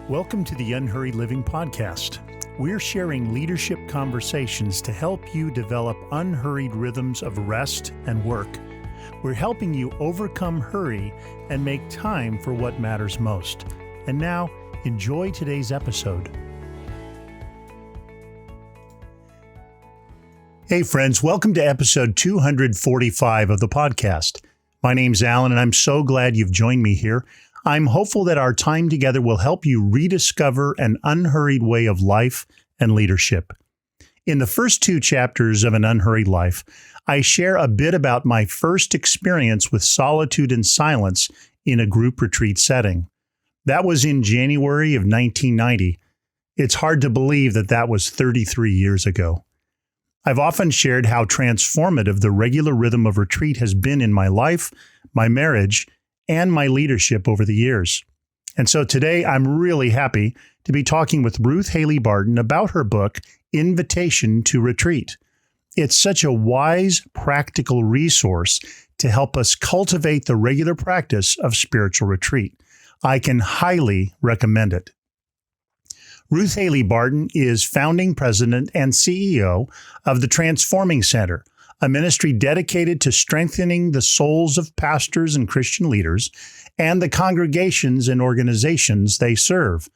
Welcome to the Unhurried Living podcast. We're sharing leadership conversations to help you develop unhurried rhythms of rest and work. We're helping you overcome hurry and make time for what matters most. And now, enjoy today's episode. Hey friends, welcome to episode 245 of the podcast. My name's Alan, and I'm so glad you've joined me here. I'm hopeful that our time together will help you rediscover an unhurried way of life and leadership. In the first two chapters of An Unhurried Life, I share a bit about my first experience with solitude and silence in a group retreat setting. That was in January of 1990. It's hard to believe that that was 33 years ago. I've often shared how transformative the regular rhythm of retreat has been in my life, my marriage, and my leadership over the years. And so today I'm really happy to be talking with Ruth Haley Barton about her book, Invitation to Retreat. It's such a wise, practical resource to help us cultivate the regular practice of spiritual retreat. I can highly recommend it. Ruth Haley Barton is founding president and CEO of the Transforming Center, a ministry dedicated to strengthening the souls of pastors and Christian leaders and the congregations and organizations they serve.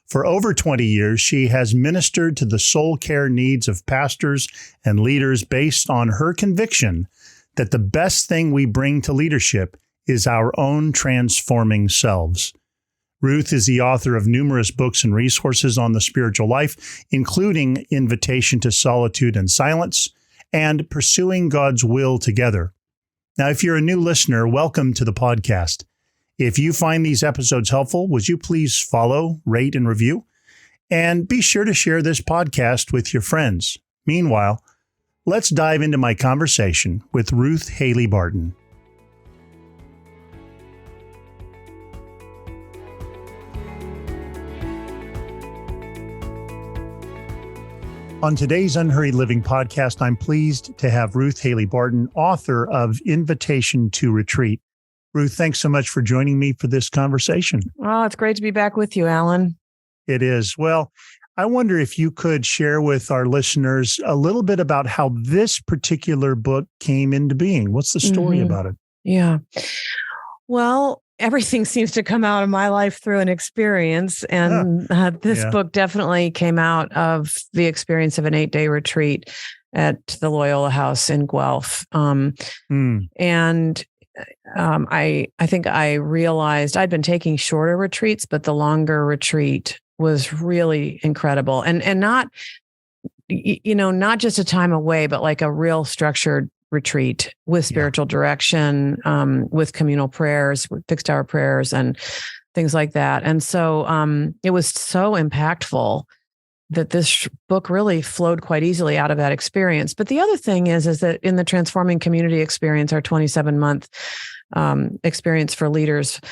For over 20 years, she has ministered to the soul care needs of pastors and leaders based on her conviction that the best thing we bring to leadership is our own transforming selves. Ruth is the author of numerous books and resources on the spiritual life, including Invitation to Solitude and Silence, and Pursuing God's Will Together. Now, if you're a new listener, welcome to the podcast. If you find these episodes helpful, would you please follow, rate, and review? And be sure to share this podcast with your friends. Meanwhile, let's dive into my conversation with Ruth Haley Barton. On today's Unhurried Living podcast, I'm pleased to have Ruth Haley Barton, author of Invitation to Retreat. Ruth, thanks so much for joining me for this conversation. Oh, it's great to be back with you, Alan. It is. Well, I wonder if you could share with our listeners a little bit about how this particular book came into being. What's the story about it? Yeah. Well, everything seems to come out of my life through an experience. And this book definitely came out of the experience of an 8-day retreat at the Loyola House in Guelph. And I think I realized I'd been taking shorter retreats, but the longer retreat was really incredible. And not, not just a time away, but like a real structured retreat with spiritual direction, with communal prayers, with fixed hour prayers and things like that. And so it was so impactful that this book really flowed quite easily out of that experience. But the other thing is that in the Transforming Community experience, our 27-month experience for leaders,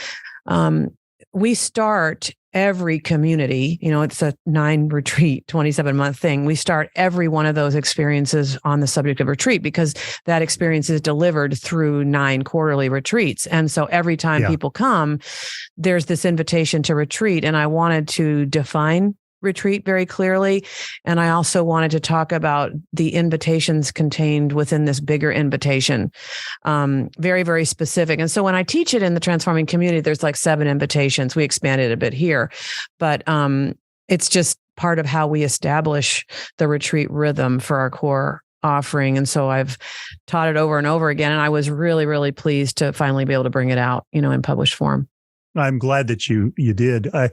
we start every community, it's a 9-retreat, 27-month thing. We start every one of those experiences on the subject of retreat because that experience is delivered through 9 quarterly retreats. And so every time people come, there's this invitation to retreat. And I wanted to define retreat very clearly. And I also wanted to talk about the invitations contained within this bigger invitation, very, very specific. And so when I teach it in the Transforming Community, there's like 7 invitations. We expanded a bit here, but it's just part of how we establish the retreat rhythm for our core offering. And so I've taught it over and over again. And I was really, really pleased to finally be able to bring it out, in published form. I'm glad that you did. I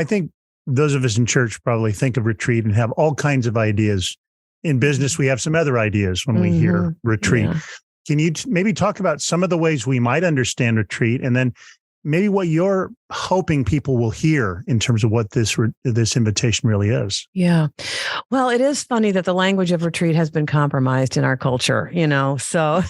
think those of us in church probably think of retreat and have all kinds of ideas. In business, we have some other ideas when we hear retreat. Yeah. Can you maybe talk about some of the ways we might understand retreat, and then maybe what you're hoping people will hear in terms of what this invitation really is? Yeah. Well, it is funny that the language of retreat has been compromised in our culture, so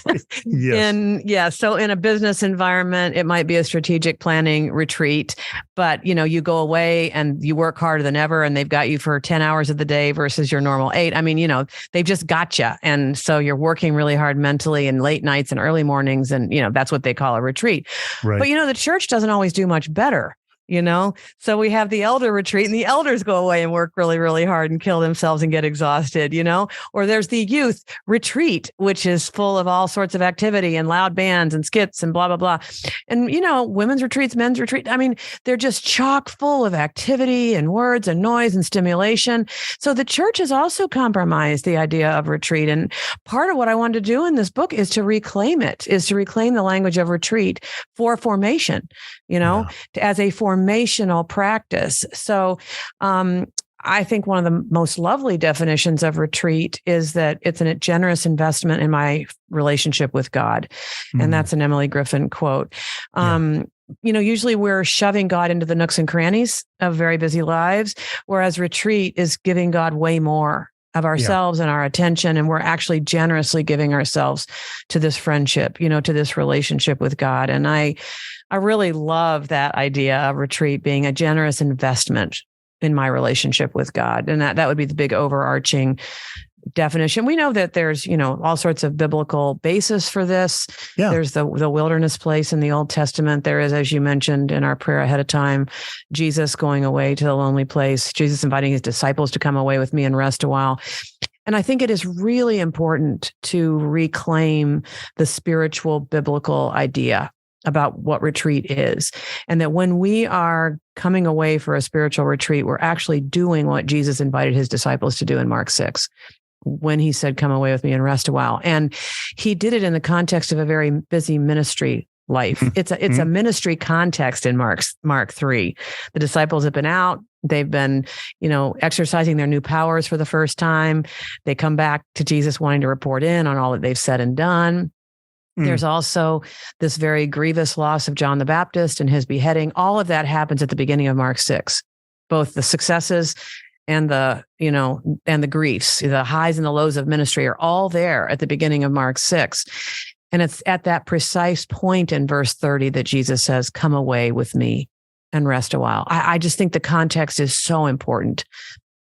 so in a business environment, it might be a strategic planning retreat, but you go away and you work harder than ever and they've got you for 10 hours of the day versus your normal 8. I mean, they've just got you. And so you're working really hard mentally and late nights and early mornings. And, that's what they call a retreat. Right. But, the church doesn't always do much better So we have the elder retreat, and the elders go away and work really, really hard and kill themselves and get exhausted, or there's the youth retreat, which is full of all sorts of activity and loud bands and skits and blah, blah, blah. And, women's retreats, men's retreat. I mean, they're just chock full of activity and words and noise and stimulation. So the church has also compromised the idea of retreat. And part of what I wanted to do in this book is to reclaim the language of retreat for formation, as a formational practice. So I think one of the most lovely definitions of retreat is that it's a generous investment in my relationship with God. Mm-hmm. And that's an Emily Griffin quote. Usually we're shoving God into the nooks and crannies of very busy lives, whereas retreat is giving God way more of ourselves and our attention. And we're actually generously giving ourselves to this friendship, to this relationship with God. And I really love that idea of retreat being a generous investment in my relationship with God. And that would be the big overarching definition. We know that there's, all sorts of biblical basis for this. Yeah. There's the wilderness place in the Old Testament. There is, as you mentioned in our prayer ahead of time, Jesus going away to the lonely place, Jesus inviting his disciples to come away with me and rest a while. And I think it is really important to reclaim the spiritual biblical idea about what retreat is. And that when we are coming away for a spiritual retreat, we're actually doing what Jesus invited his disciples to do in Mark 6, when he said, come away with me and rest a while. And he did it in the context of a very busy ministry life. It's a ministry context in Mark 3. The disciples have been out. They've been, exercising their new powers for the first time. They come back to Jesus wanting to report in on all that they've said and done. There's also this very grievous loss of John the Baptist and his beheading. All of that happens at the beginning of Mark 6, both the successes and the griefs, the highs and the lows of ministry are all there at the beginning of Mark 6. And it's at that precise point in verse 30 that Jesus says, come away with me and rest a while. I just think the context is so important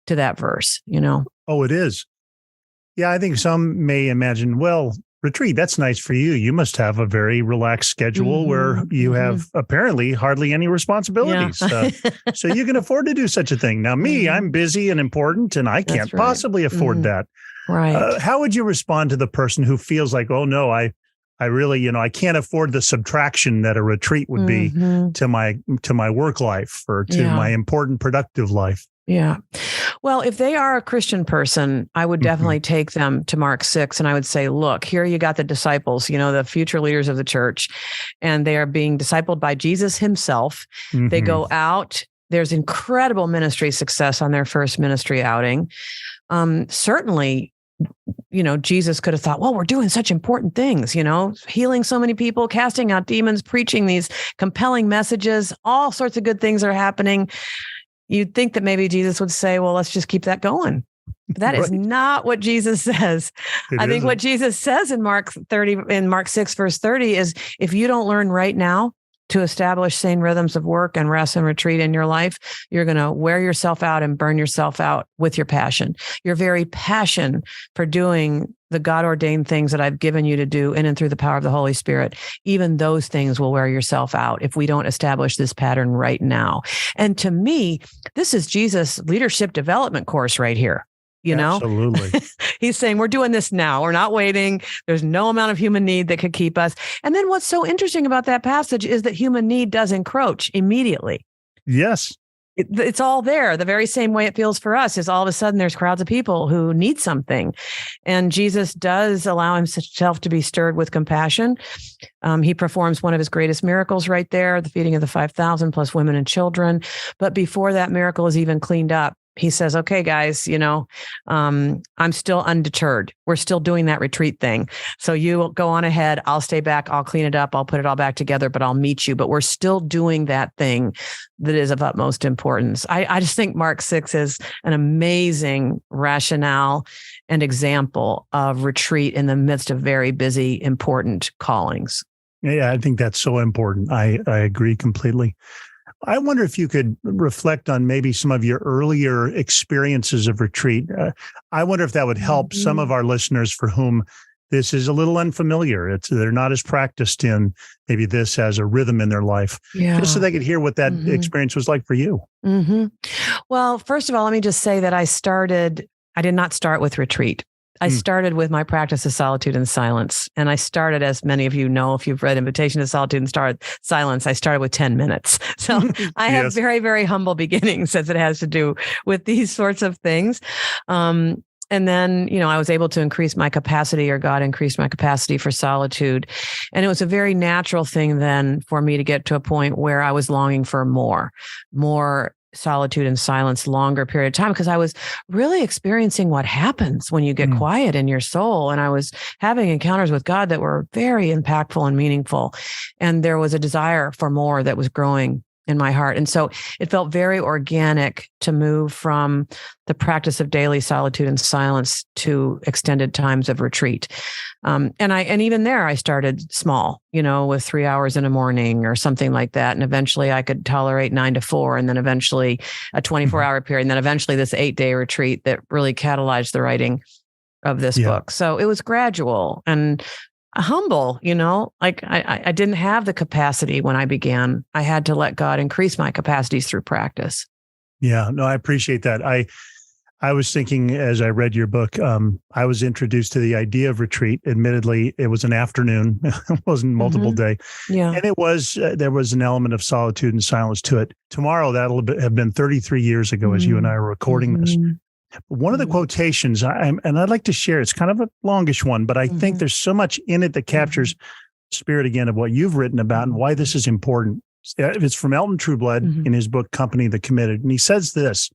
to that verse, Oh, it is. Yeah, I think some may imagine, well, retreat, that's nice for you. You must have a very relaxed schedule where you have apparently hardly any responsibilities. Yeah. So you can afford to do such a thing. Now, me, I'm busy and important, and I can't possibly afford that. Right. How would you respond to the person who feels like, oh, no, I really, I can't afford the subtraction that a retreat would be to my work life or to my important productive life? Yeah. Well, if they are a Christian person, I would definitely take them to Mark 6 and I would say, look, here you got the disciples, the future leaders of the church, and they are being discipled by Jesus himself. They go out. There's incredible ministry success on their first ministry outing. Certainly, Jesus could have thought, well, we're doing such important things, healing so many people, casting out demons, preaching these compelling messages, all sorts of good things are happening. You'd think that maybe Jesus would say, well, let's just keep that going. But that is not what Jesus says. I think what Jesus says in Mark 6, verse 30 is, if you don't learn right now to establish sane rhythms of work and rest and retreat in your life, you're going to wear yourself out and burn yourself out with your passion. Your very passion for doing the God-ordained things that I've given you to do in and through the power of the Holy Spirit, even those things will wear yourself out if we don't establish this pattern right now. And to me, this is Jesus' leadership development course right here. Absolutely. He's saying, we're doing this now. We're not waiting. There's no amount of human need that could keep us. And then what's so interesting about that passage is that human need does encroach immediately. Yes. It's all there. The very same way it feels for us is all of a sudden there's crowds of people who need something. And Jesus does allow himself to be stirred with compassion. He performs one of his greatest miracles right there, the feeding of the 5,000 plus women and children. But before that miracle is even cleaned up, he says, okay, guys, I'm still undeterred. We're still doing that retreat thing. So you go on ahead. I'll stay back. I'll clean it up. I'll put it all back together, but I'll meet you. But we're still doing that thing that is of utmost importance. I just think Mark 6 is an amazing rationale and example of retreat in the midst of very busy, important callings. Yeah, I think that's so important. I agree completely. I wonder if you could reflect on maybe some of your earlier experiences of retreat. I wonder if that would help some of our listeners for whom this is a little unfamiliar. They're not as practiced in maybe this as a rhythm in their life. Yeah. Just so they could hear what that experience was like for you. Mm-hmm. Well, first of all, let me just say that I did not start with retreat. I started with my practice of solitude and silence. And I started, as many of you know, if you've read Invitation to Solitude and Silence, I started with 10 minutes. So I have very, very humble beginnings as it has to do with these sorts of things. And then, I was able to increase my capacity, or God increased my capacity for solitude. And it was a very natural thing then for me to get to a point where I was longing for more solitude and silence, longer period of time, because I was really experiencing what happens when you get quiet in your soul. And I was having encounters with God that were very impactful and meaningful. And there was a desire for more that was growing in my heart. And so it felt very organic to move from the practice of daily solitude and silence to extended times of retreat. And even there, I started small, with 3 hours in the morning or something like that. And eventually I could tolerate 9 to 4, and then eventually a 24-hour period. And then eventually this 8-day retreat that really catalyzed the writing of this book. So it was gradual and humble, I didn't have the capacity when I began. I had to let God increase my capacities through practice. Yeah, no, I appreciate that. I was thinking as I read your book, I was introduced to the idea of retreat. Admittedly, it was an afternoon, it wasn't multiple day. Yeah. And it was, there was an element of solitude and silence to it. Tomorrow, that'll have been 33 years ago as you and I are recording this. One of the quotations, and I'd like to share, it's kind of a longish one, but I think there's so much in it that captures the spirit again of what you've written about and why this is important. It's from Elton Trueblood in his book, Company the Committed. And he says this: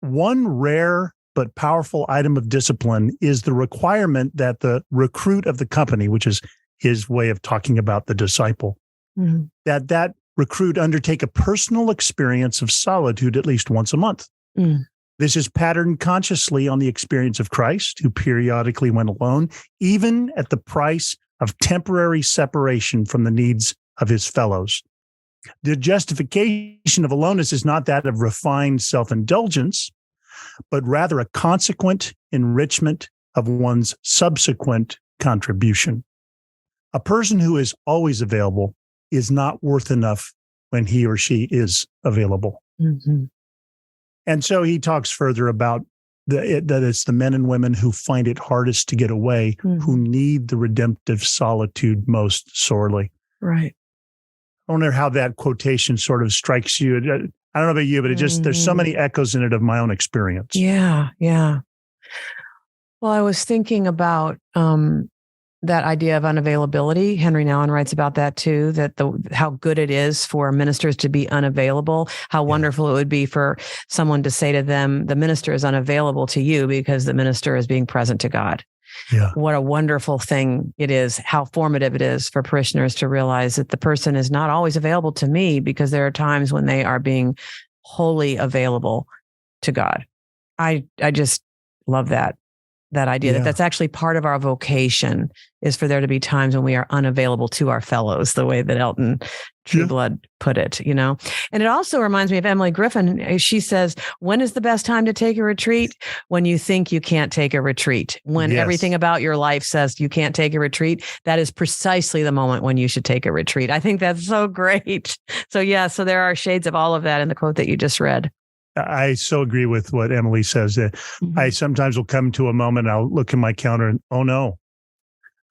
one rare but powerful item of discipline is the requirement that the recruit of the company, which is his way of talking about the disciple, that recruit undertake a personal experience of solitude at least once a month. This is patterned consciously on the experience of Christ, who periodically went alone, even at the price of temporary separation from the needs of his fellows. The justification of aloneness is not that of refined self-indulgence, but rather a consequent enrichment of one's subsequent contribution. A person who is always available is not worth enough when he or she is available. And so he talks further about that it's the men and women who find it hardest to get away, who need the redemptive solitude most sorely. Right. I wonder how that quotation sort of strikes you. I don't know about you, but it just, there's so many echoes in it of my own experience. Yeah. Well, I was thinking about that idea of unavailability. Henry Nouwen writes about that too, that how good it is for ministers to be unavailable, how wonderful it would be for someone to say to them, the minister is unavailable to you because the minister is being present to God. Yeah. What a wonderful thing it is, how formative it is for parishioners to realize that the person is not always available to me, because there are times when they are being wholly available to God. I just love that idea that that's actually part of our vocation, is for there to be times when we are unavailable to our fellows, the way that Elton Trueblood put it, And it also reminds me of Emily Griffin. She says, when is the best time to take a retreat? When you think you can't take a retreat. When everything about your life says you can't take a retreat, that is precisely the moment when you should take a retreat. I think that's so great. So there are shades of all of that in the quote that you just read. I so agree with what Emily says. That I sometimes will come to a moment, I'll look in my calendar and, oh no,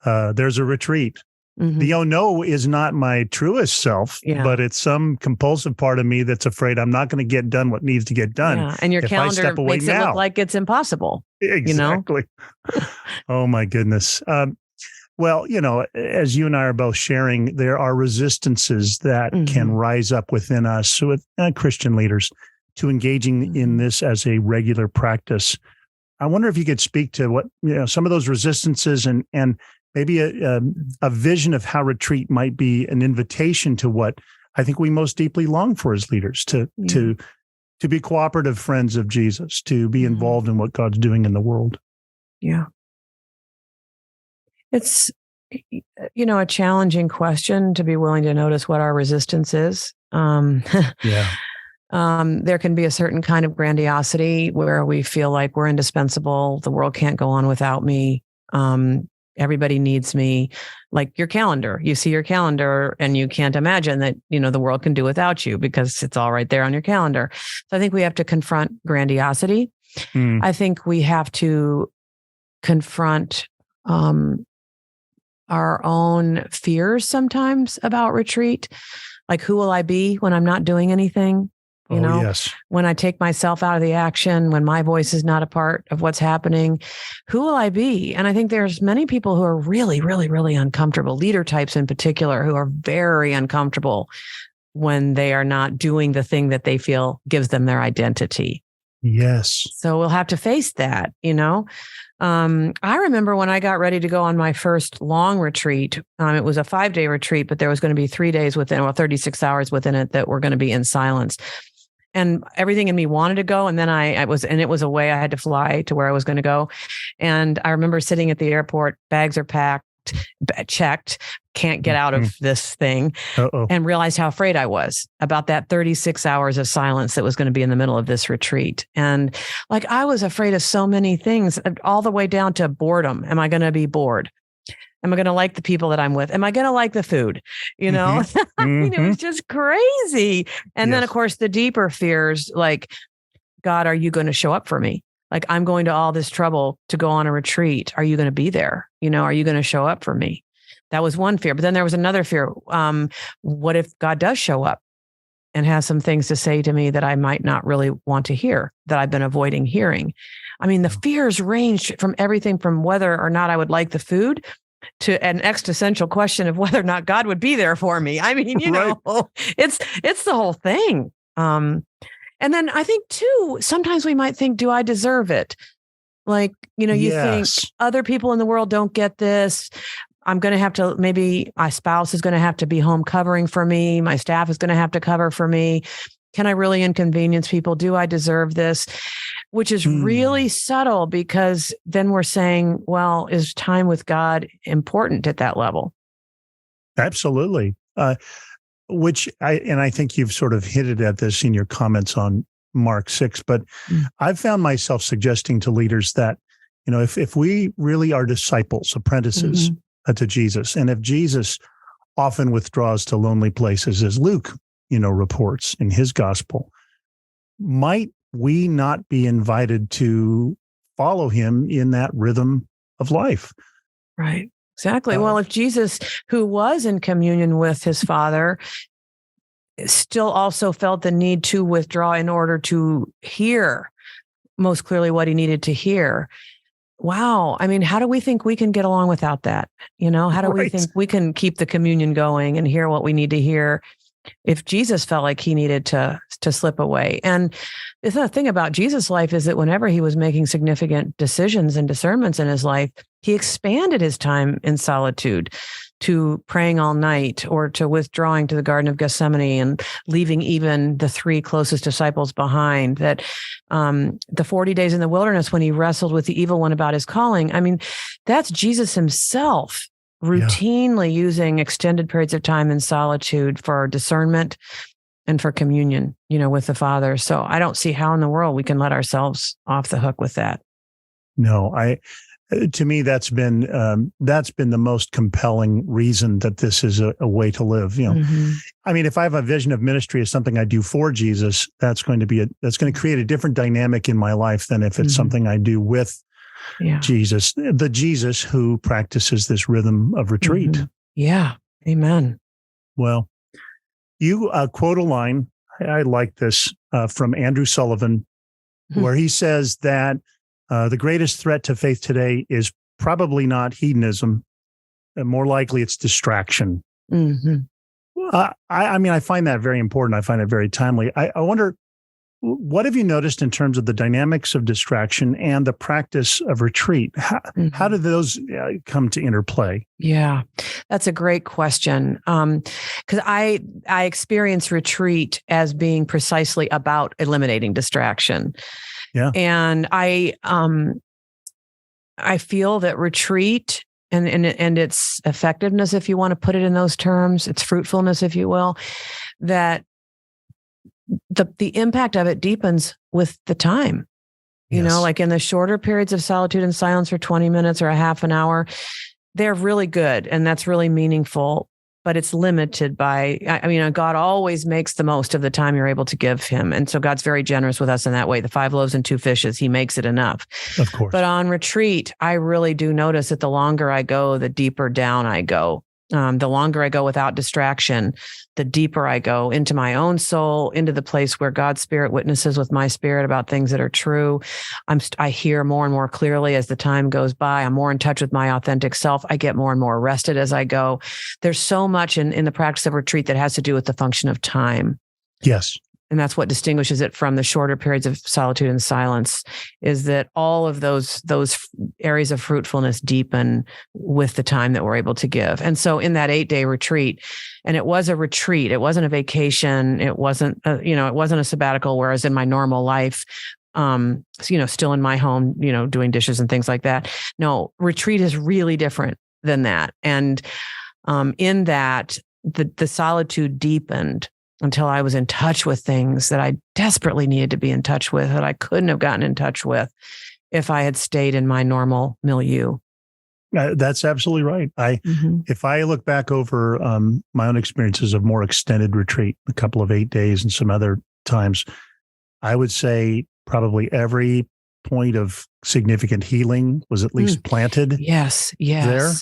there's a retreat. The oh no is not my truest self, but it's some compulsive part of me that's afraid I'm not going to get done what needs to get done. Yeah. And your calendar makes it look like it's impossible. Exactly. Oh my goodness. Well, as you and I are both sharing, there are resistances that can rise up within us with Christian leaders to engaging in this as a regular practice. I wonder if you could speak to what, some of those resistances and maybe a vision of how retreat might be an invitation to what I think we most deeply long for as leaders, to be cooperative friends of Jesus, to be involved in what God's doing in the world. Yeah. It's, a challenging question to be willing to notice what our resistance is. There can be a certain kind of grandiosity where we feel like we're indispensable. The world can't go on without me. everybody needs me, like your calendar. You see your calendar and you can't imagine that, the world can do without you because it's all right there on your calendar. So I think we have to confront grandiosity. I think we have to confront our own fears sometimes about retreat. Like, who will I be when I'm not doing anything? Yes. When I take myself out of the action, when my voice is not a part of what's happening, who will I be? And I think there's many people who are really, really, really uncomfortable, leader types in particular, who are very uncomfortable when they are not doing the thing that they feel gives them their identity. Yes. So we'll have to face that, I remember when I got ready to go on my first long retreat, it was a 5-day retreat, but there was going to be 3 days 36 hours within it that were going to be in silence. And everything in me wanted to go. And then it was away. I had to fly to where I was going to go. And I remember sitting at the airport, bags are packed, checked, can't get out of this thing, and realized how afraid I was about that 36 hours of silence that was going to be in the middle of this retreat. And I was afraid of so many things, all the way down to boredom. Am I going to be bored? Am I going to like the people that I'm with? Am I going to like the food? I mean, it was just crazy. And then, of course, the deeper fears, like, God, are you going to show up for me? Like, I'm going to all this trouble to go on a retreat. Are you going to be there? Are you going to show up for me? That was one fear. But then there was another fear. What if God does show up and has some things to say to me that I might not really want to hear, that I've been avoiding hearing? I mean, the fears ranged from everything from whether or not I would like the food to an existential question of whether or not God would be there for me. I mean, it's the whole thing. And then I think too, sometimes we might think, do I deserve it? Like, you think other people in the world don't get this. I'm going to have to, maybe my spouse is going to have to be home covering for me. My staff is going to have to cover for me. Can I really inconvenience people? Do I deserve this? Which is really subtle, because then we're saying, well, is time with God important at that level? Absolutely. I think you've sort of hinted at this in your comments on Mark 6, but I've found myself suggesting to leaders that, if we really are disciples, apprentices to Jesus, and if Jesus often withdraws to lonely places, as Luke, reports in his gospel, might we not be invited to follow him in that rhythm of life? Right. Exactly. Well, if Jesus, who was in communion with his Father, still also felt the need to withdraw in order to hear most clearly what he needed to hear. Wow. I mean, how do we think we can get along without that? How do we think we can keep the communion going and hear what we need to hear if Jesus felt like he needed to slip away? And the thing about Jesus' life is that whenever he was making significant decisions and discernments in his life, he expanded his time in solitude to praying all night, or to withdrawing to the Garden of Gethsemane and leaving even the 3 closest disciples behind. That the 40 days in the wilderness when he wrestled with the evil one about his calling. I mean, that's Jesus himself routinely using extended periods of time in solitude for discernment and for communion, with the Father. So I don't see how in the world we can let ourselves off the hook with that. No, to me, that's been the most compelling reason that this is a way to live. I mean, if I have a vision of ministry as something I do for Jesus, that's going to create a different dynamic in my life than if it's something I do with Jesus, the Jesus who practices this rhythm of retreat. Yeah. Amen. Well, you quote a line, I like this, from Andrew Sullivan, where he says that the greatest threat to faith today is probably not hedonism, and more likely it's distraction. I mean, I find that very important. I find it very timely. I wonder, what have you noticed in terms of the dynamics of distraction and the practice of retreat? How do those come to interplay? Yeah, that's a great question. Because I experience retreat as being precisely about eliminating distraction. Yeah. And I feel that retreat and its effectiveness, if you want to put it in those terms, its fruitfulness, if you will, that the impact of it deepens with the time. Like in the shorter periods of solitude and silence for 20 minutes or a half an hour, they're really good, and that's really meaningful, but it's limited by, God always makes the most of the time you're able to give him. And so God's very generous with us in that way. The 5 loaves and 2 fishes, he makes it enough. Of course. But on retreat, I really do notice that the longer I go, the deeper down I go. The longer I go without distraction, the deeper I go into my own soul, into the place where God's spirit witnesses with my spirit about things that are true. I hear more and more clearly as the time goes by. I'm more in touch with my authentic self. I get more and more rested as I go. There's so much in the practice of retreat that has to do with the function of time. Yes. And that's what distinguishes it from the shorter periods of solitude and silence, is that all of those areas of fruitfulness deepen with the time that we're able to give. And so in that 8-day retreat, and it was a retreat, it wasn't a vacation, it wasn't a sabbatical, whereas in my normal life, still in my home, doing dishes and things like that. No, retreat is really different than that. And in that, the solitude deepened until I was in touch with things that I desperately needed to be in touch with, that I couldn't have gotten in touch with if I had stayed in my normal milieu. That's absolutely right. If I look back over my own experiences of more extended retreat, a couple of 8 days and some other times, I would say probably every point of significant healing was at least planted. Yes. There.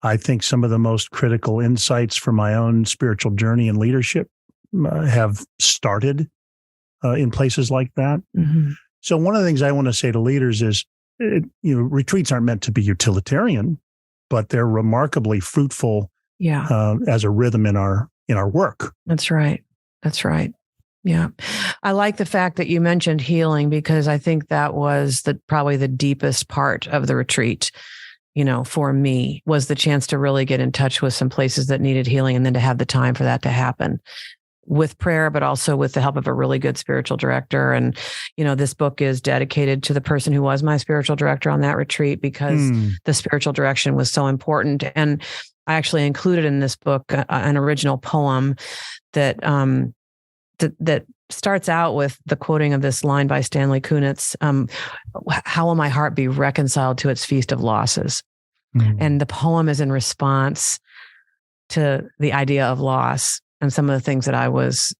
I think some of the most critical insights for my own spiritual journey and leadership have started in places like that. Mm-hmm. So one of the things I want to say to leaders is, retreats aren't meant to be utilitarian, but they're remarkably fruitful as a rhythm in our work. That's right. Yeah. I like the fact that you mentioned healing, because I think that was probably the deepest part of the retreat. For me, was the chance to really get in touch with some places that needed healing, and then to have the time for that to happen with prayer, but also with the help of a really good spiritual director. And, this book is dedicated to the person who was my spiritual director on that retreat, because the spiritual direction was so important. And I actually included in this book an original poem that starts out with the quoting of this line by Stanley Kunitz, how will my heart be reconciled to its feast of losses? And the poem is in response to the idea of loss and some of the things that I was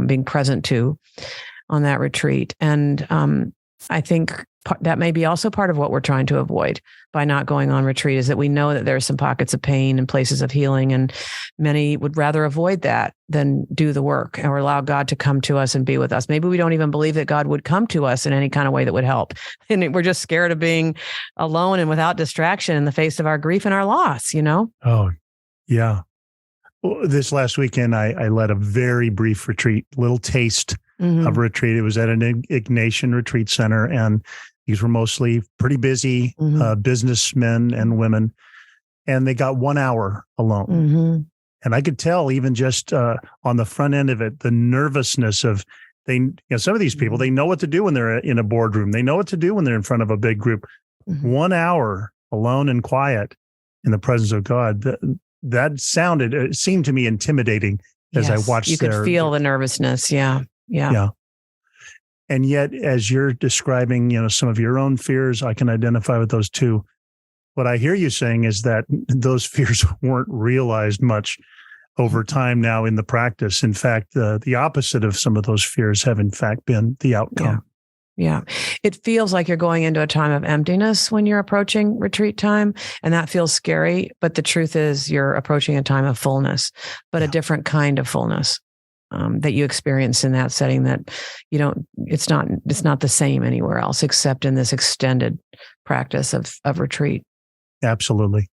being present to on that retreat. And I think that may be also part of what we're trying to avoid by not going on retreat, is that we know that there are some pockets of pain and places of healing, and many would rather avoid that than do the work or allow God to come to us and be with us. Maybe we don't even believe that God would come to us in any kind of way that would help. And we're just scared of being alone and without distraction in the face of our grief and our loss, Oh, yeah. Well, this last weekend, I led a very brief retreat, little taste of retreat. It was at an Ignatian retreat center, and these were mostly pretty busy businessmen and women, and they got 1 hour alone. And I could tell, even just on the front end of it, the nervousness of some of these people, they know what to do when they're in a boardroom. They know what to do when they're in front of a big group. 1 hour alone and quiet in the presence of God. That seemed to me intimidating as I watched. You could feel the nervousness. Yeah. And yet, as you're describing, some of your own fears, I can identify with those too. What I hear you saying is that those fears weren't realized much over time now in the practice. In fact, the opposite of some of those fears have in fact been the outcome. Yeah. It feels like you're going into a time of emptiness when you're approaching retreat time, and that feels scary. But the truth is you're approaching a time of fullness, but a different kind of fullness that you experience in that setting that it's not the same anywhere else except in this extended practice of retreat. Absolutely.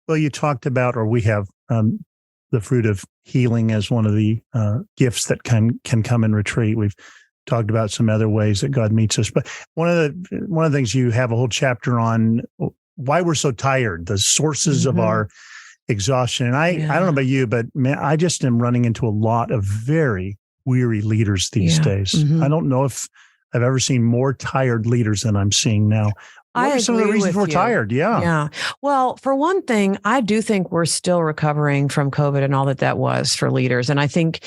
Well, you talked about, or we have the fruit of healing as one of the gifts that can come in retreat. We've talked about some other ways that God meets us, but one of the things you have a whole chapter on why we're so tired, the sources of our exhaustion. And I don't know about you, but man, I just am running into a lot of very weary leaders these days. I don't know if I've ever seen more tired leaders than I'm seeing now. What are some of the reasons we're tired? Yeah. Well, for one thing, I do think we're still recovering from COVID and all that was for leaders. And I think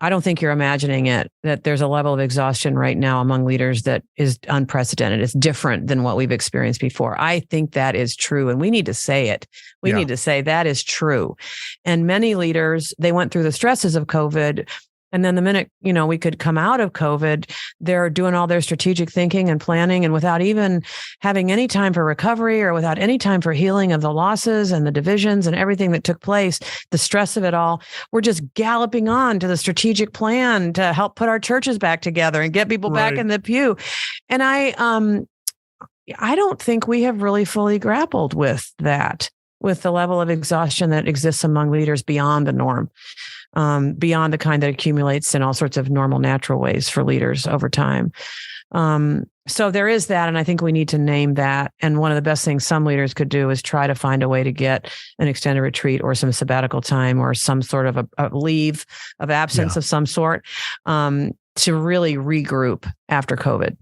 I don't think you're imagining it, that there's a level of exhaustion right now among leaders that is unprecedented. It's different than what we've experienced before. I think that is true. And we need to say it. We need to say that is true. And many leaders, they went through the stresses of COVID. And then the minute, we could come out of COVID, they're doing all their strategic thinking and planning, and without even having any time for recovery or without any time for healing of the losses and the divisions and everything that took place, the stress of it all, we're just galloping on to the strategic plan to help put our churches back together and get people back in the pew. And I don't think we have really fully grappled with that, with the level of exhaustion that exists among leaders beyond the norm. Beyond the kind that accumulates in all sorts of normal, natural ways for leaders over time. So there is that, and I think we need to name that. And one of the best things some leaders could do is try to find a way to get an extended retreat or some sabbatical time or some sort of a leave of absence of some sort to really regroup after COVID.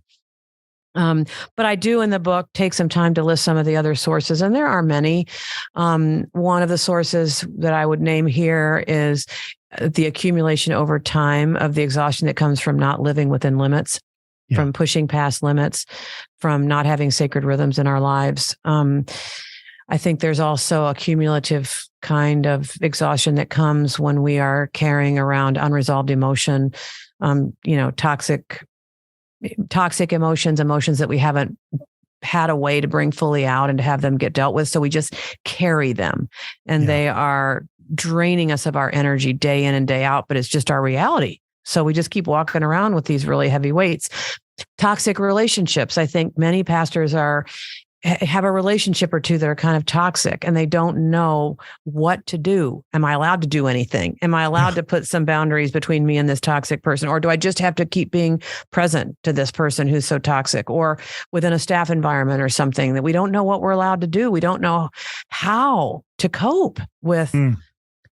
But I do in the book take some time to list some of the other sources, and there are many. One of the sources that I would name here is the accumulation over time of the exhaustion that comes from not living within limits, from pushing past limits, from not having sacred rhythms in our lives. I think there's also a cumulative kind of exhaustion that comes when we are carrying around unresolved emotion, toxic emotions that we haven't had a way to bring fully out and to have them get dealt with. So we just carry them, and they are draining us of our energy day in and day out, but it's just our reality. So we just keep walking around with these really heavy weights. Toxic relationships. I think many pastors have a relationship or two that are kind of toxic, and they don't know what to do. Am I allowed to do anything? Am I allowed to put some boundaries between me and this toxic person? Or do I just have to keep being present to this person who's so toxic, or within a staff environment or something that we don't know what we're allowed to do? We don't know how to cope with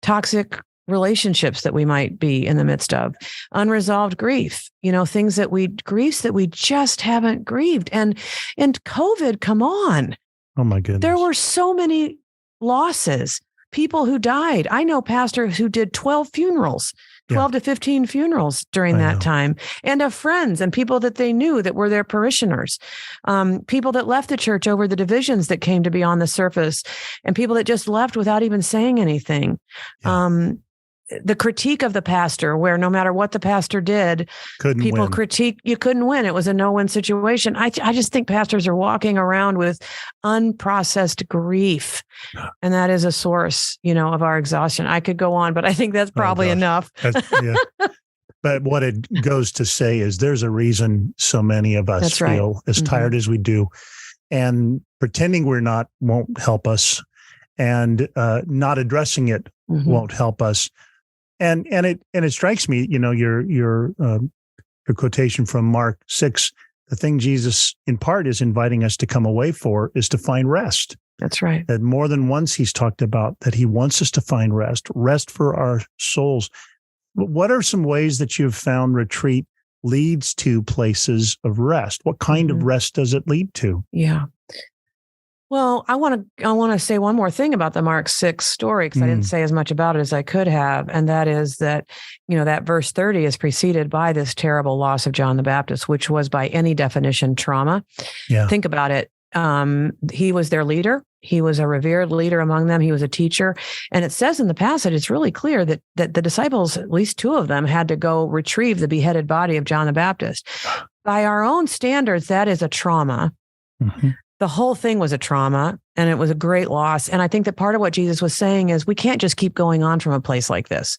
toxic relationships that we might be in the midst of. Unresolved griefs that we just haven't grieved. And COVID, come on. Oh my goodness. There were so many losses, people who died. I know pastors who did 12 to 15 funerals during that time, and of friends and people that they knew that were their parishioners, people that left the church over the divisions that came to be on the surface, and people that just left without even saying anything. The critique of the pastor, where no matter what the pastor did, people critique, you couldn't win. It was a no-win situation. I just think pastors are walking around with unprocessed grief. And that is a source, of our exhaustion. I could go on, but I think that's probably enough. But what it goes to say is there's a reason so many of us feel as tired as we do. And pretending we're not won't help us. And not addressing it won't help us. And it strikes me, your quotation from Mark 6, the thing Jesus in part is inviting us to come away for is to find rest. That's right. That more than once he's talked about that he wants us to find rest for our souls. What are some ways that you've found retreat leads to places of rest? What kind of rest does it lead to? Yeah. Well, I want to say one more thing about the Mark 6 story, because I didn't say as much about it as I could have. And that is that, that verse 30 is preceded by this terrible loss of John the Baptist, which was by any definition trauma. Yeah. Think about it. He was their leader. He was a revered leader among them. He was a teacher. And it says in the passage, it's really clear that the disciples, at least two of them, had to go retrieve the beheaded body of John the Baptist. By our own standards, that is a trauma. Mm-hmm. The whole thing was a trauma, and it was a great loss. And I think that part of what Jesus was saying is we can't just keep going on from a place like this.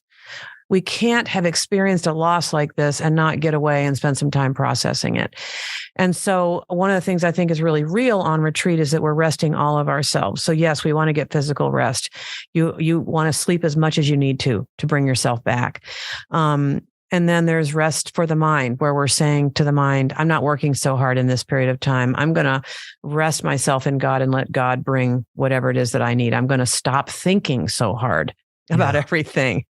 We can't have experienced a loss like this and not get away and spend some time processing it. And so one of the things I think is really real on retreat is that we're resting all of ourselves. So yes, we want to get physical rest. You want to sleep as much as you need to bring yourself back. And then there's rest for the mind, where we're saying to the mind, I'm not working so hard in this period of time. I'm going to rest myself in God and let God bring whatever it is that I need. I'm going to stop thinking so hard about everything.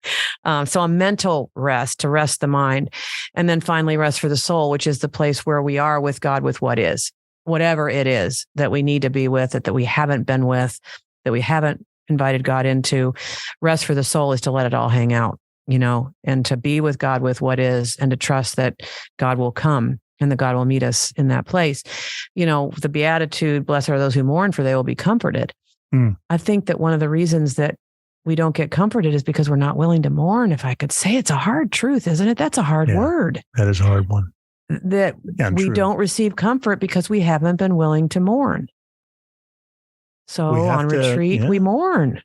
So a mental rest to rest the mind. And then finally, rest for the soul, which is the place where we are with God, with what is, whatever it is that we need to be with, it that we haven't been with, that we haven't invited God into. Rest for the soul is to let it all hang out. and to be with God with what is, and to trust that God will come and that God will meet us in that place. The Beatitude, blessed are those who mourn, for they will be comforted. I think that one of the reasons that we don't get comforted is because we're not willing to mourn. If I could say, it's a hard truth, isn't it? That's a hard word. That is a hard one. That we don't receive comfort because we haven't been willing to mourn. So on retreat, we mourn.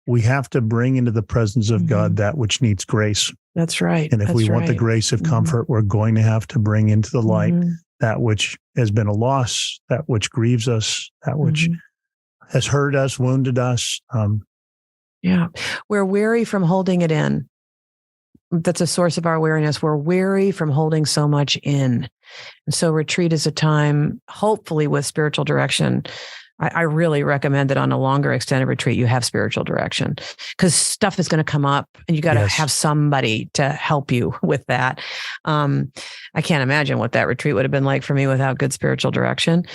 We have to bring into the presence of God that which needs grace. That's right. And if we want the grace of comfort, we're going to have to bring into the light that which has been a loss, that which grieves us, that which has hurt us, wounded us. We're weary from holding it in. That's a source of our weariness. We're weary from holding so much in. And so retreat is a time, hopefully with spiritual direction. I really recommend that on a longer extended retreat, you have spiritual direction, because stuff is going to come up and you got to have somebody to help you with that. I can't imagine what that retreat would have been like for me without good spiritual direction.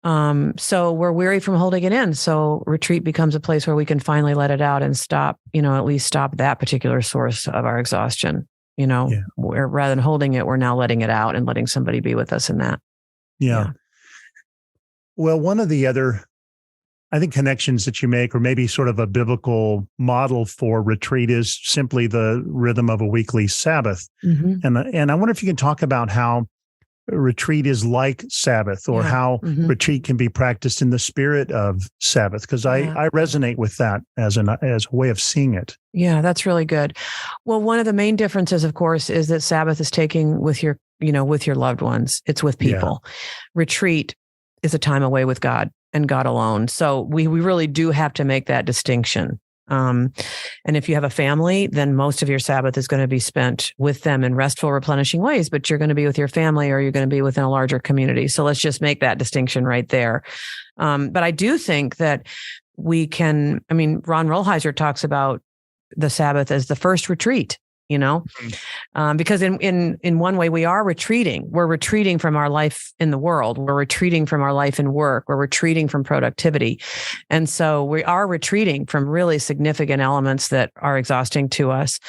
So we're weary from holding it in. So retreat becomes a place where we can finally let it out and stop, at least stop that particular source of our exhaustion. Where rather than holding it, we're now letting it out and letting somebody be with us in that. Well, one of the other, I think, connections that you make, or maybe sort of a biblical model for retreat, is simply the rhythm of a weekly Sabbath. And I wonder if you can talk about how retreat is like Sabbath, or how retreat can be practiced in the spirit of Sabbath, because I resonate with that as a way of seeing it. Yeah, that's really good. Well, one of the main differences, of course, is that Sabbath is taking with your loved ones. It's with people. Retreat is a time away with God and God alone. So we really do have to make that distinction. And if you have a family, then most of your Sabbath is going to be spent with them in restful, replenishing ways, but you're going to be with your family, or you're going to be within a larger community. So let's just make that distinction right there. But I do think that we can, Ron Rolheiser talks about the Sabbath as the first retreat, because in one way we are retreating. We're retreating from our life in the world. We're retreating from our life in work. We're retreating from productivity. And so we are retreating from really significant elements that are exhausting to us.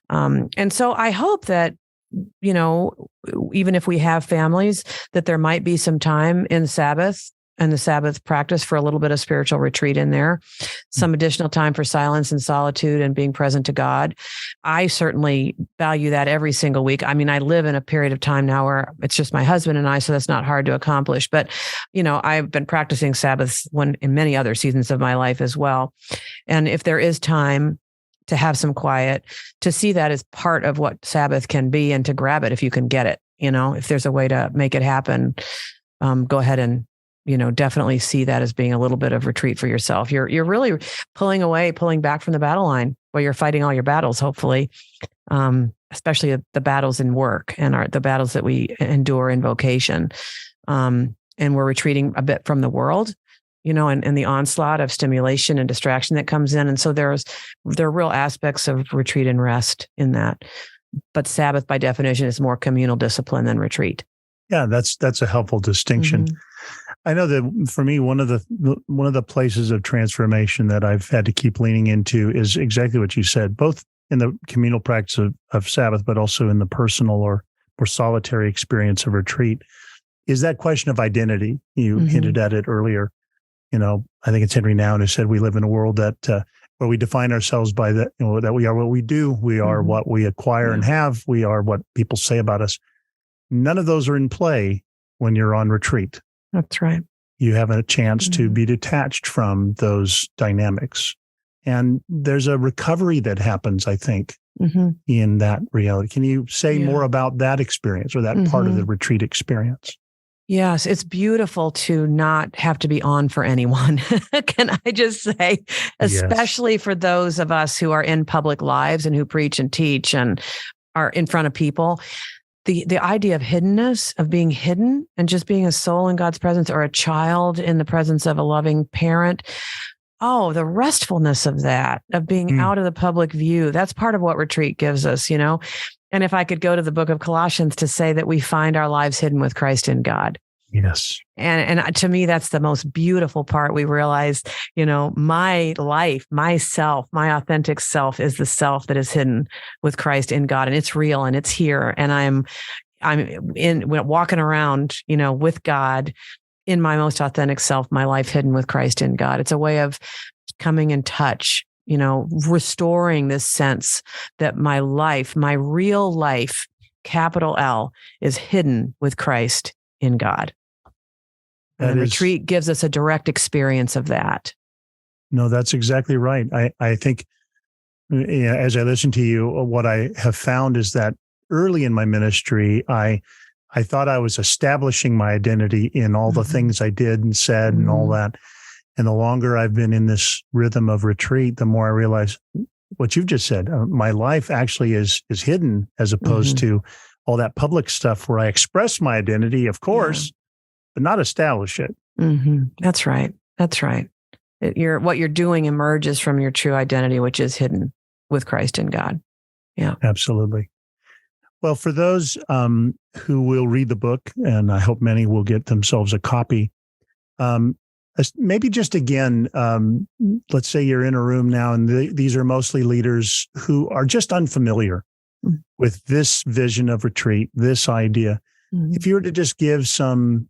And so I hope that, even if we have families, that there might be some time in Sabbath and the Sabbath practice for a little bit of spiritual retreat in there, some additional time for silence and solitude and being present to God. I certainly value that every single week. I live in a period of time now where it's just my husband and I, so that's not hard to accomplish. But, I've been practicing Sabbaths in many other seasons of my life as well. And if there is time to have some quiet, to see that as part of what Sabbath can be, and to grab it if you can get it, if there's a way to make it happen, go ahead and definitely see that as being a little bit of retreat for yourself. You're really pulling back from the battle line while you're fighting all your battles, hopefully, especially the battles in work and the battles that we endure in vocation. And we're retreating a bit from the world, and the onslaught of stimulation and distraction that comes in. And so there are real aspects of retreat and rest in that. But Sabbath, by definition, is more communal discipline than retreat. Yeah, that's a helpful distinction. I know that for me, one of the places of transformation that I've had to keep leaning into is exactly what you said, both in the communal practice of Sabbath, but also in the personal or more solitary experience of retreat, is that question of identity. You hinted at it earlier. I think it's Henry Nouwen who said we live in a world that where we define ourselves by that, that we are what we do, we are what we acquire and have, we are what people say about us. None of those are in play when you're on retreat. That's right. You have a chance to be detached from those dynamics. And there's a recovery that happens, I think, in that reality. Can you say more about that experience, or that part of the retreat experience? Yes, it's beautiful to not have to be on for anyone. Can I just say, especially for those of us who are in public lives and who preach and teach and are in front of people. The idea of hiddenness, of being hidden and just being a soul in God's presence, or a child in the presence of a loving parent. Oh, the restfulness of that, of being out of the public view. That's part of what retreat gives us, And if I could go to the book of Colossians to say that we find our lives hidden with Christ in God. Yes. And to me, that's the most beautiful part. We realize, my life, myself, my authentic self is the self that is hidden with Christ in God, and it's real and it's here. And I'm walking around, with God in my most authentic self, my life hidden with Christ in God. It's a way of coming in touch, restoring this sense that my life, my real life, capital L, is hidden with Christ in God. And retreat gives us a direct experience of that. No, that's exactly right. I think, as I listen to you, what I have found is that early in my ministry, I thought I was establishing my identity in all the things I did and said and all that. And the longer I've been in this rhythm of retreat, the more I realize what you've just said. My life actually is hidden, as opposed to all that public stuff where I express my identity, of course, but not establish it. That's right. That's right. What you're doing emerges from your true identity, which is hidden with Christ in God. Yeah, absolutely. Well, for those who will read the book, and I hope many will get themselves a copy, maybe just again, let's say you're in a room now, and these are mostly leaders who are just unfamiliar with this vision of retreat, this idea. If you were to just give some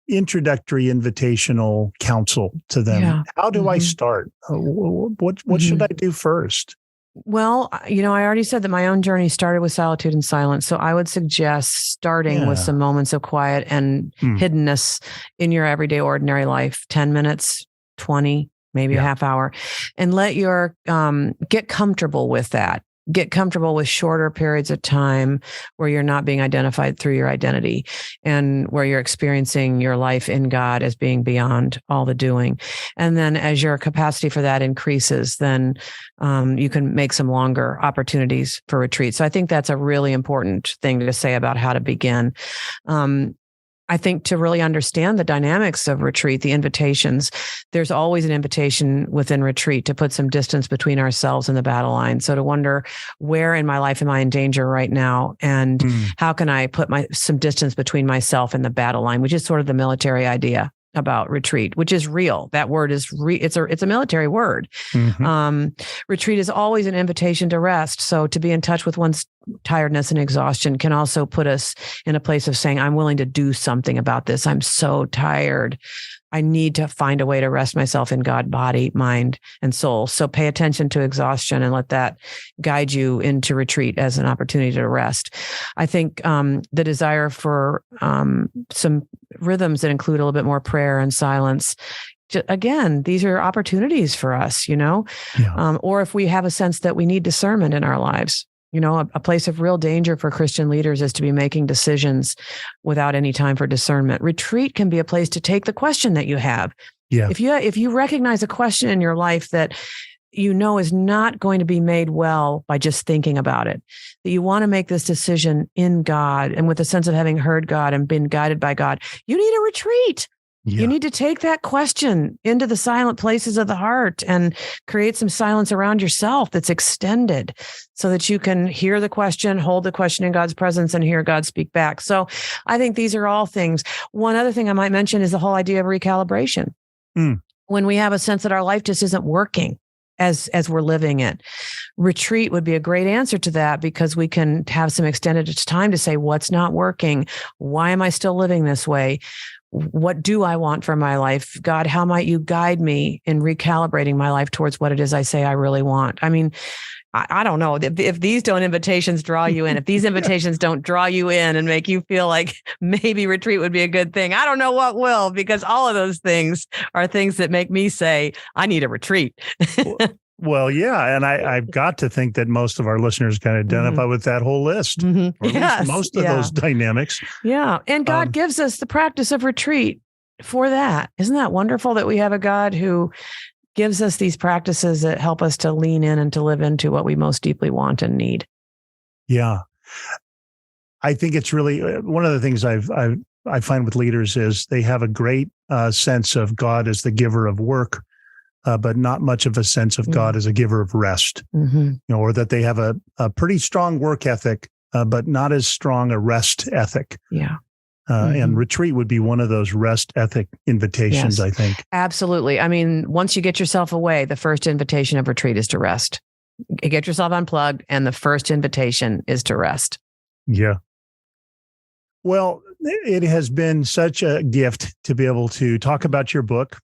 introductory invitational counsel to them, how do I start? What should I do first? Well, I already said that my own journey started with solitude and silence. So I would suggest starting with some moments of quiet and hiddenness in your everyday, ordinary life, 10 minutes, 20, maybe a half hour, and let your, get comfortable with that. Get comfortable with shorter periods of time where you're not being identified through your identity and where you're experiencing your life in God as being beyond all the doing. And then as your capacity for that increases, then you can make some longer opportunities for retreat. So I think that's a really important thing to say about how to begin. I think to really understand the dynamics of retreat, the invitations, there's always an invitation within retreat to put some distance between ourselves and the battle line. So to wonder, where in my life am I in danger right now? And how can I put some distance between myself and the battle line, which is sort of the military idea about retreat, which is real. That word is it's a military word. Retreat is always an invitation to rest. So to be in touch with one's tiredness and exhaustion can also put us in a place of saying, I'm willing to do something about this. I'm so tired. I need to find a way to rest myself in God, body, mind, and soul. So pay attention to exhaustion and let that guide you into retreat as an opportunity to rest. I think the desire for some rhythms that include a little bit more prayer and silence. Again, these are opportunities for us, or if we have a sense that we need discernment in our lives. A place of real danger for Christian leaders is to be making decisions without any time for discernment. Retreat can be a place to take the question that you have. Yeah. If you recognize a question in your life that is not going to be made well by just thinking about it, that you want to make this decision in God and with a sense of having heard God and been guided by God, you need a retreat. Yeah. You need to take that question into the silent places of the heart and create some silence around yourself that's extended so that you can hear the question, hold the question in God's presence, and hear God speak back. So I think these are all things. One other thing I might mention is the whole idea of recalibration. When we have a sense that our life just isn't working as we're living it, retreat would be a great answer to that, because we can have some extended time to say, what's not working? Why am I still living this way? What do I want for my life? God, how might you guide me in recalibrating my life towards what it is I say I really want? I mean, I don't know if these invitations draw you in, if these invitations don't draw you in and make you feel like maybe retreat would be a good thing, I don't know what will, because all of those things are things that make me say, I need a retreat. Well, yeah. And I've got to think that most of our listeners can identify with that whole list, or at least most of those dynamics. Yeah. And God gives us the practice of retreat for that. Isn't that wonderful that we have a God who gives us these practices that help us to lean in and to live into what we most deeply want and need? Yeah. I think it's really one of the things I find with leaders is they have a great sense of God as the giver of work, but not much of a sense of God as a giver of rest, or that they have a pretty strong work ethic, but not as strong a rest ethic. Yeah. And retreat would be one of those rest ethic invitations, Yes. I think. Absolutely. I mean, once you get yourself away, the first invitation of retreat is to rest. You get yourself unplugged, and the first invitation is to rest. Yeah. Well, it has been such a gift to be able to talk about your book.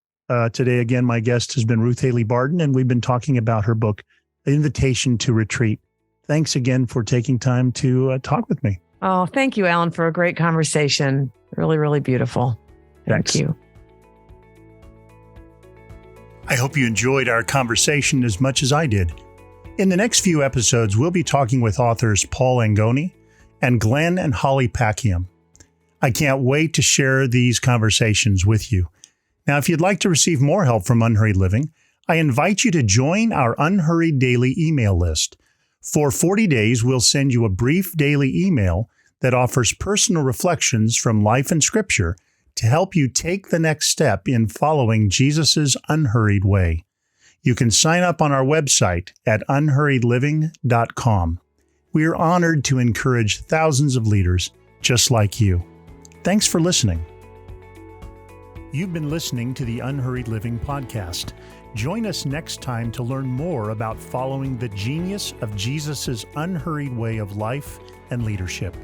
Today, again, my guest has been Ruth Haley Barton, and we've been talking about her book, Invitation to Retreat. Thanks again for taking time to talk with me. Oh, thank you, Alan, for a great conversation. Really, really beautiful. Thank you. I hope you enjoyed our conversation as much as I did. In the next few episodes, we'll be talking with authors Paul Angoni and Glenn and Holly Packiam. I can't wait to share these conversations with you. Now, if you'd like to receive more help from Unhurried Living, I invite you to join our Unhurried Daily email list. For 40 days, we'll send you a brief daily email that offers personal reflections from life and Scripture to help you take the next step in following Jesus' unhurried way. You can sign up on our website at unhurriedliving.com. We are honored to encourage thousands of leaders just like you. Thanks for listening. You've been listening to the Unhurried Living podcast. Join us next time to learn more about following the genius of Jesus' unhurried way of life and leadership.